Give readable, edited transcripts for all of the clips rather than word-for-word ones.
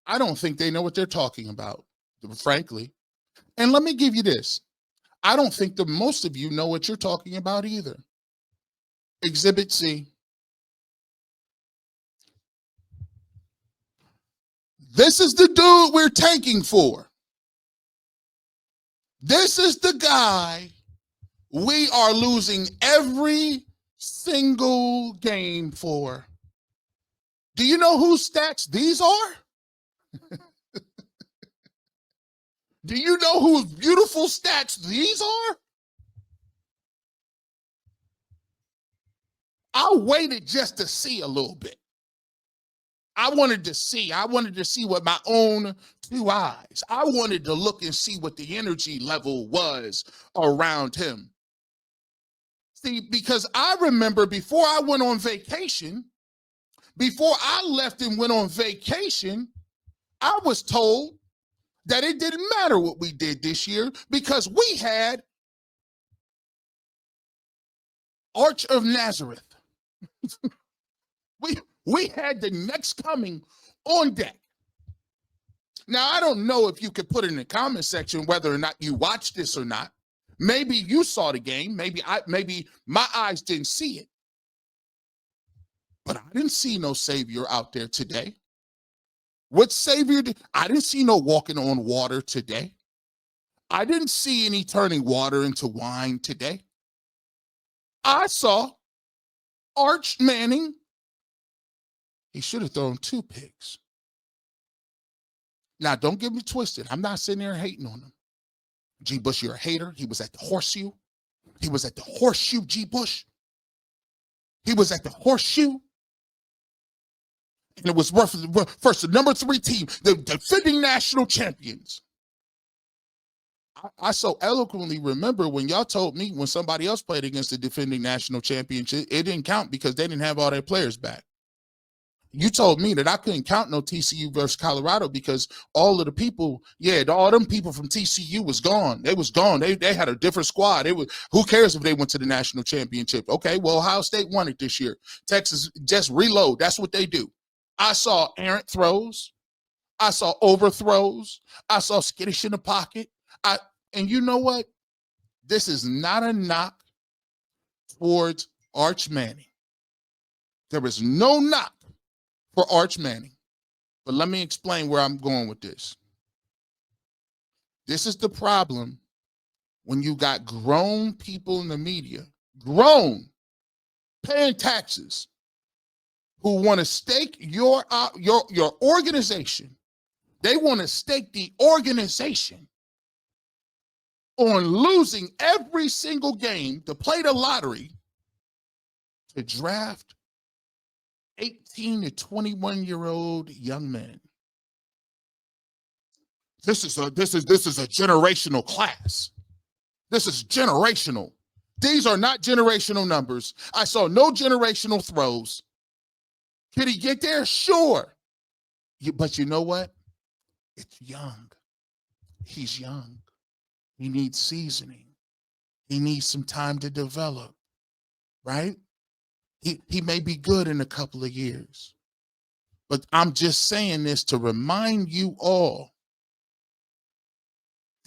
I don't think they know what they're talking about, frankly. And let me give you this. I don't think that most of you know what you're talking about either. Exhibit C. This is the dude we're tanking for. This is the guy we are losing every single game for. Do you know whose stats these are? Do you know whose beautiful stats these are? I waited just to see a little bit. I wanted to see with my own two eyes. I wanted to look and see what the energy level was around him. See, because I remember before I went on vacation, before I left and went on vacation, I was told that it didn't matter what we did this year because we had Arch of Nazareth. We had the next coming on deck. Now, I don't know if you could put in the comment section whether or not you watched this or not. Maybe you saw the game. Maybe my eyes didn't see it. But I didn't see no savior out there today. What savior did I didn't see no walking on water today. I didn't see any turning water into wine today. I saw Archie Manning. He should have thrown 2 picks. Now, don't get me twisted. I'm not sitting there hating on him. G. Bush, you're a hater. He was at the Horseshoe. He was at the Horseshoe, G. Bush. He was at the Horseshoe. And it was first the number 3 team, the defending national champions. I so eloquently remember when y'all told me when somebody else played against the defending national championship, it didn't count because they didn't have all their players back. You told me that I couldn't count no TCU versus Colorado because all of the people, all them people from TCU was gone. They was gone. They had a different squad. Who cares if they went to the national championship? Okay, well, Ohio State won it this year. Texas just reload. That's what they do. I saw errant throws. I saw overthrows. I saw skittish in the pocket. And you know what? This is not a knock towards Archie Manning. There is no knock for Archie Manning. But let me explain where I'm going with this. This is the problem when you got grown people in the media, grown, paying taxes, who want to stake your organization. They want to stake the organization on losing every single game to play the lottery to draft 18 to 21-year-old young men. This is a generational class. This is generational. These are not generational numbers. I saw no generational throws. Can he get there? Sure. But you know what? It's young. He's young. He needs seasoning. He needs some time to develop, right? He may be good in a couple of years. But I'm just saying this to remind you all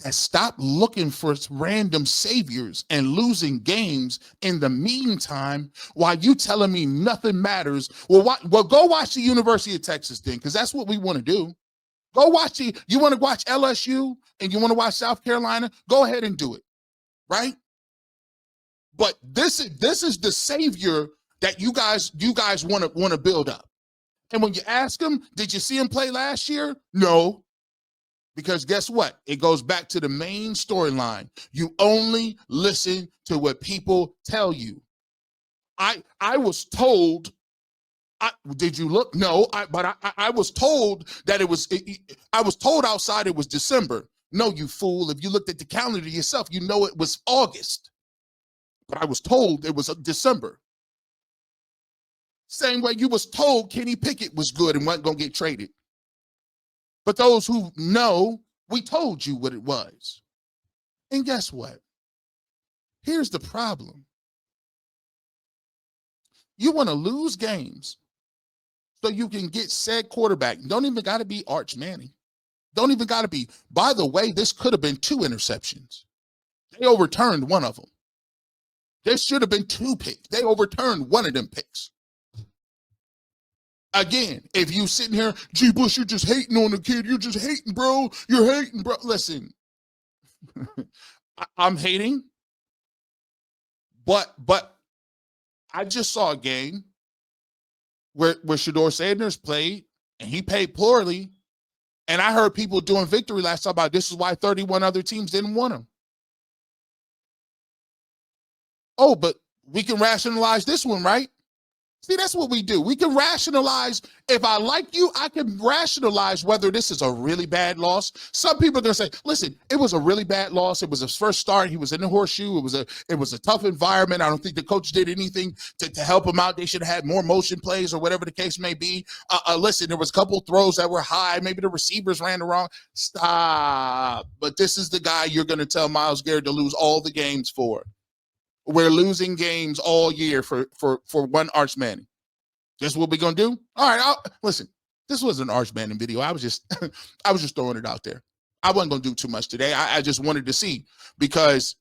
that stop looking for random saviors and losing games in the meantime while you telling me nothing matters. Well, go watch the University of Texas then, because that's what we want to do. Go watch you want to watch LSU and you want to watch South Carolina? Go ahead and do it, right? But this is the savior that you guys want to build up. And when you ask them, did you see him play last year? No. Because guess what? It goes back to the main storyline. You only listen to what people tell you. I was told, did you look? No, but I was told that I was told outside it was December. No, you fool. If you looked at the calendar yourself, you know it was August. But I was told it was December. Same way you was told Kenny Pickett was good and wasn't going to get traded. But those who know, we told you what it was. And guess what? Here's the problem. You want to lose games so you can get said quarterback. Don't even got to be Arch Manning. Don't even got to be. By the way, this could have been 2 interceptions. They overturned one of them. There should have been 2 picks. They overturned one of them picks. Again, if you sitting here, G. Bush, you're just hating on the kid. You're just hating, bro. You're hating, bro. Listen, I'm hating, but I just saw a game where Shedeur Sanders played, and he played poorly, and I heard people doing victory laps about this is why 31 other teams didn't want him. Oh, but we can rationalize this one, right? See, that's what we do. We can rationalize. If I like you, I can rationalize whether this is a really bad loss. Some people are going to say, listen, it was a really bad loss. It was his first start. He was in the Horseshoe. It was a tough environment. I don't think the coach did anything to help him out. They should have had more motion plays or whatever the case may be. Listen, there was a couple throws that were high. Maybe the receivers ran the wrong. Stop. But this is the guy you're going to tell Myles Garrett to lose all the games for. We're losing games all year for one Arch Manning. That's what we're gonna do. All right, listen. This was an Arch Manning video. I was just throwing it out there. I wasn't gonna do too much today. I just wanted to see, because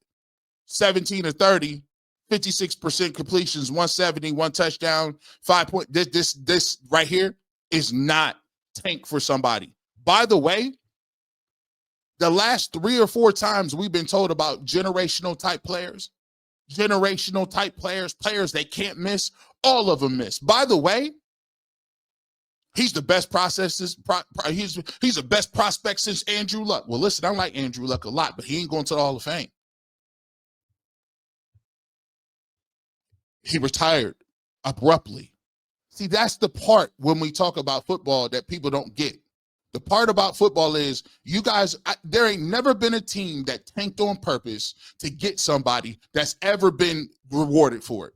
17 of 30, 56% completions, 170, 1 touchdown, 5 point. This right here is not tank for somebody. By the way, the last 3 or 4 times we've been told about generational type players. Players they can't miss, all of them miss. By the way, he's the best he's the best prospect since Andrew Luck. Well, listen, I like Andrew Luck a lot, but he ain't going to the Hall of Fame. He retired abruptly. See, that's the part when we talk about football that people don't get. The part about football is you guys, there ain't never been a team that tanked on purpose to get somebody that's ever been rewarded for it.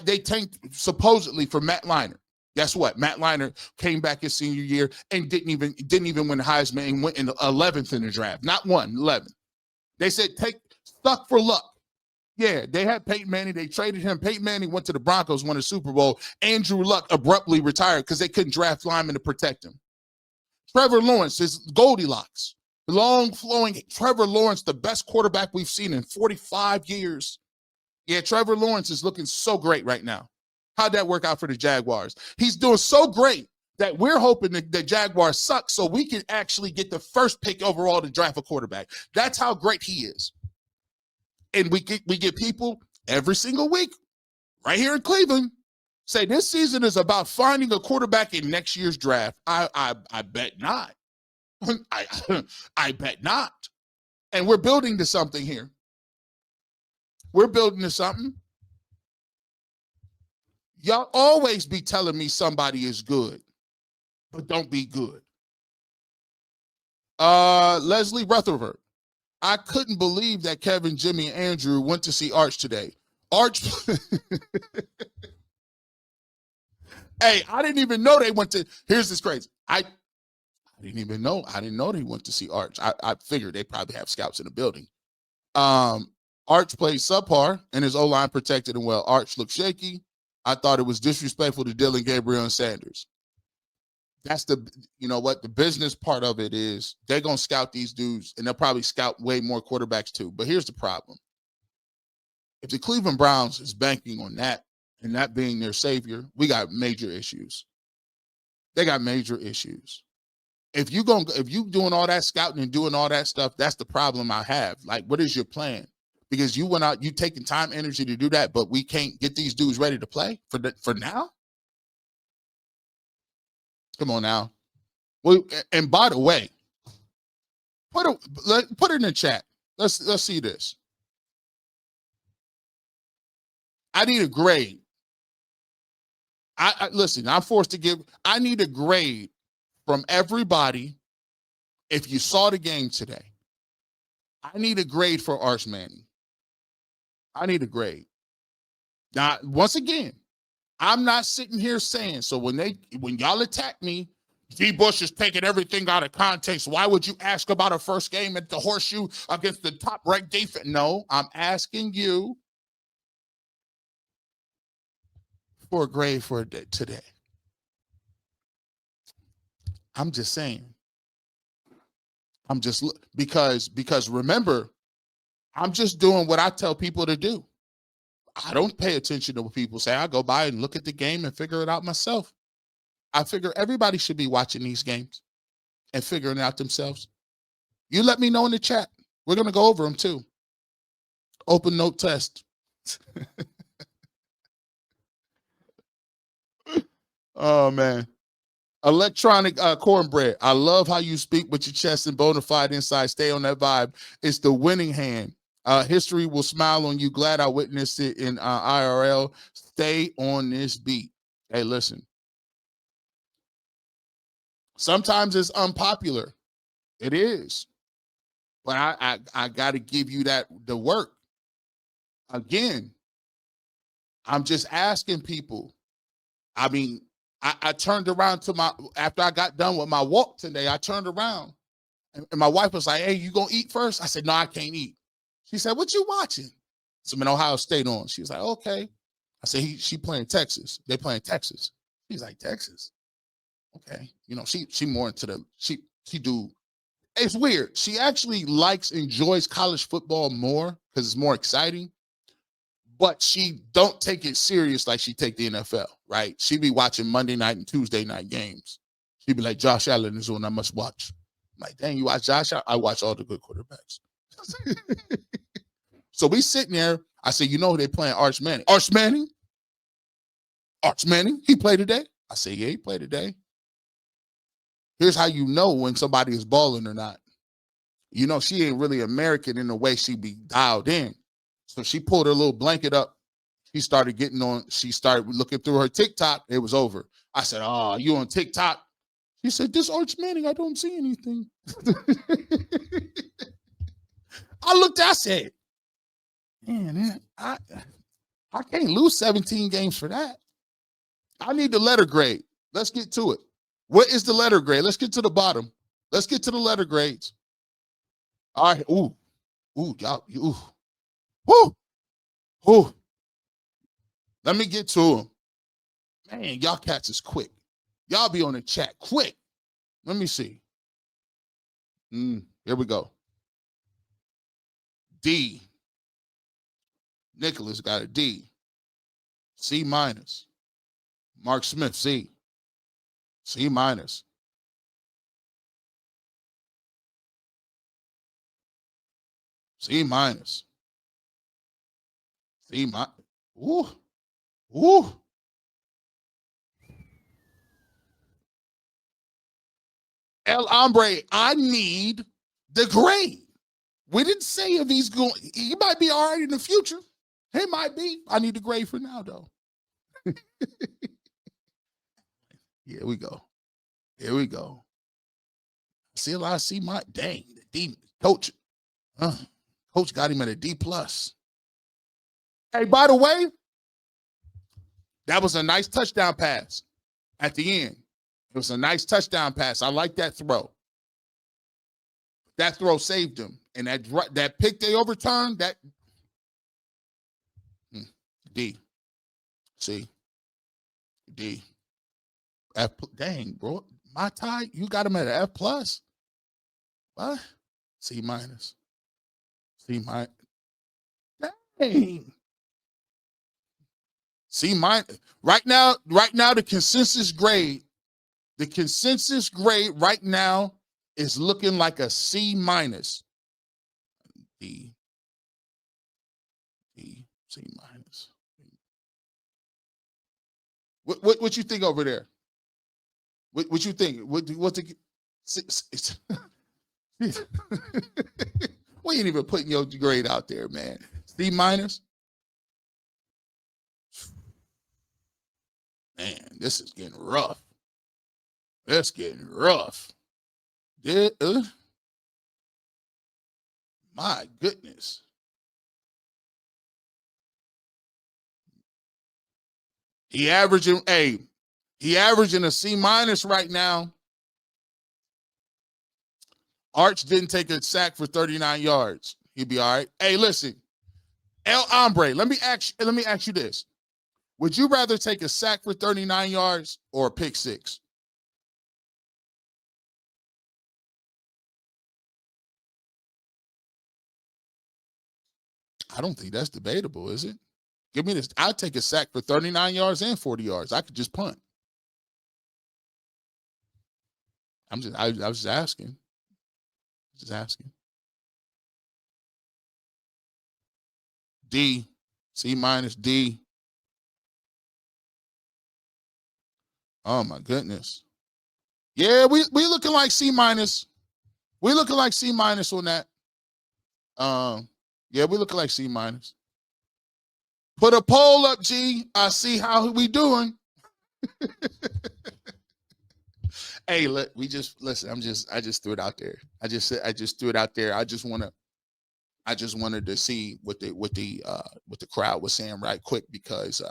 They tanked supposedly for Matt Leinart. Guess what? Matt Leinart came back his senior year and didn't even win the Heisman and went in the 11th in the draft. Not 11th. They said stuck for luck. Yeah, they had Peyton Manning. They traded him. Peyton Manning went to the Broncos, won a Super Bowl. Andrew Luck abruptly retired because they couldn't draft linemen to protect him. Trevor Lawrence is Goldilocks. Long flowing Trevor Lawrence, the best quarterback we've seen in 45 years. Yeah, Trevor Lawrence is looking so great right now. How'd that work out for the Jaguars? He's doing so great that we're hoping that the Jaguars suck so we can actually get the first pick overall to draft a quarterback. That's how great he is. And we get people every single week right here in Cleveland say this season is about finding a quarterback in next year's draft. I bet not. I bet not. And we're building to something here. We're building to something. Y'all always be telling me somebody is good, but don't be good. Leslie Rutherford. I couldn't believe that Kevin, Jimmy, and Andrew went to see Arch today. Arch. Hey, I didn't even know they went to. Here's this crazy. I didn't even know. I didn't know they went to see Arch. I figured they probably have scouts in the building. Arch played subpar and his O-line protected him well. Arch looked shaky. I thought it was disrespectful to Dylan Gabriel and Sanders. That's you know what? The business part of it is they're going to scout these dudes, and they'll probably scout way more quarterbacks too. But here's the problem. If the Cleveland Browns is banking on that and that being their savior, we got major issues. They got major issues. If you doing all that scouting and doing all that stuff, that's the problem I have. Like, what is your plan? Because you went out, you taking time, energy to do that, but we can't get these dudes ready to play for now. Come on now. Well, and by the way, put it in the chat. Let's see this. I need a grade. Listen, I'm forced to give. I need a grade from everybody. If you saw the game today, I need a grade for Arch Manning. I need a grade. Now, once again, I'm not sitting here saying, so when y'all attack me, G. Bush is taking everything out of context. Why would you ask about a first game at the Horseshoe against the top-ranked defense? No, I'm asking you for a grade for today. I'm just saying. I'm just because remember, I'm just doing what I tell people to do. I don't pay attention to what people say. I go by and look at the game and figure it out myself. I figure everybody should be watching these games and figuring it out themselves. You let me know in the chat. We're going to go over them too. Open note test. Oh, man. Electronic cornbread. I love how you speak with your chest and bona fide inside. Stay on that vibe. It's the winning hand. History will smile on you. Glad I witnessed it in IRL. Stay on this beat. Hey, listen. Sometimes it's unpopular. It is. But I got to give you the work. Again, I'm just asking people. I mean, I turned around after I got done with my walk today, I turned around and my wife was like, hey, you gonna eat first? I said, no, I can't eat. She said, what you watching? Some in Ohio State on. She was like, okay. I said, she playing Texas. They playing Texas. She's like, Texas? Okay. You know, she more into she do, it's weird. She actually enjoys college football more because it's more exciting. But she don't take it serious like she take the NFL, right? She be watching Monday night and Tuesday night games. She'd be like, Josh Allen is one I must watch. I'm like, dang, you watch Josh Allen? I watch all the good quarterbacks. So we sitting there. I said, you know who they playing? Arch Manning. Arch Manning? Arch Manning? He played today? I said, yeah, he played today. Here's how you know when somebody is balling or not. You know, she ain't really American in the way she be dialed in. So she pulled her little blanket up. She started looking through her TikTok. It was over. I said, oh, you on TikTok? She said, this Arch Manning, I don't see anything. I looked, I said, man, I can't lose 17 games for that. I need the letter grade. Let's get to it. What is the letter grade? Let's get to the bottom. Let's get to the letter grades. All right. Ooh, y'all, ooh. Whoo! Whoo! Let me get to them. Man, y'all cats is quick. Y'all be on the chat quick. Let me see. Here we go. D. Nicholas got a D. C minus. Mark Smith, C. C minus. C minus. C minus. Ooh. Ooh. El Hombre, I need the grade. We didn't say if he's going, he might be all right in the future. He might be. I need the grade for now, though. Here we go. Here we go. Still, I see my dang the D coach. Coach got him at a D plus. Hey, by the way, that was a nice touchdown pass at the end. It was a nice touchdown pass. I like that throw. That throw saved him. And that pick they overturned, that D. C. D. F. Dang, bro. My tie, you got him at an F plus. What? C minus. C minus. Dang. C minus. Right now, the consensus grade right now is looking like a C minus. D. C minus. What you think over there? What you think? What the we ain't even putting your grade out there, man. C minus. Man, this is getting rough. It's getting rough. Yeah, my goodness. He averaging a C minus right now. Arch didn't take a sack for 39 yards. He'd be all right. Hey, listen, El Hombre, let me ask you this. Would you rather take a sack for 39 yards or a pick six? I don't think that's debatable, is it? Give me this. I'd take a sack for 39 yards and 40 yards. I could just punt. I was just asking. Just asking. D, C minus, D. Oh my goodness. Yeah, we looking like C minus. We looking like C minus on that. Yeah, we looking like C minus. Put a poll up, G. I see how we doing. Hey, look, listen. I just threw it out there. I just threw it out there. I just wanted to see what the crowd was saying right quick, because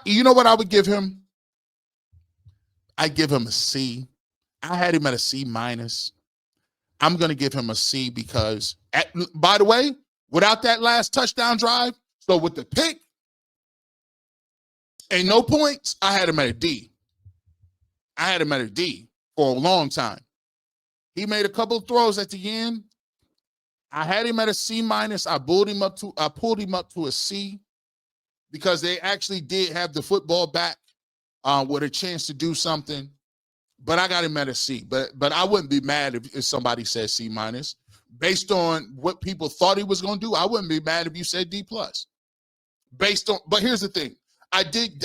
you know what I would give him? I'd give him a C. I had him at a C minus. I'm going to give him a C because, by the way, without that last touchdown drive, so with the pick and no points, I had him at a D. I had him at a D for a long time. He made a couple of throws at the end. I had him at a C minus. I pulled him up to a C because they actually did have the football back with a chance to do something. But I got him at a C. But I wouldn't be mad if somebody said C minus. Based on what people thought he was going to do, I wouldn't be mad if you said D plus. But here's the thing. I did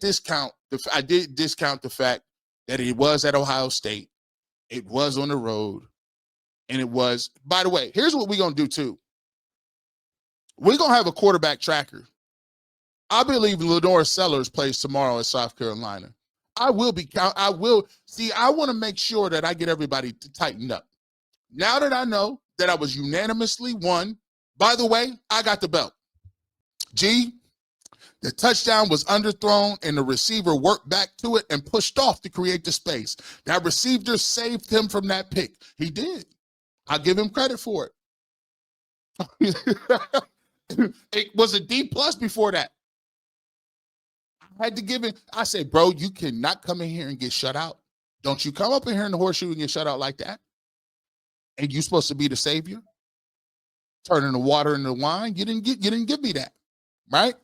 discount the fact that it was at Ohio State. It was on the road. And it was, by the way, here's what we're going to do too. We're going to have a quarterback tracker. I believe Lenore Sellers plays tomorrow at South Carolina. I want to make sure that I get everybody to tighten up. Now that I know that I was unanimously won, by the way, I got the belt. G, the touchdown was underthrown and the receiver worked back to it and pushed off to create the space. That receiver saved him from that pick. He did. I'll give him credit for it. It was a D plus before that. I had to give him. I said, bro, you cannot come in here and get shut out. Don't you come up in here in the Horseshoe and get shut out like that. And you're supposed to be the savior, turning the water into wine. You didn't give me that, right?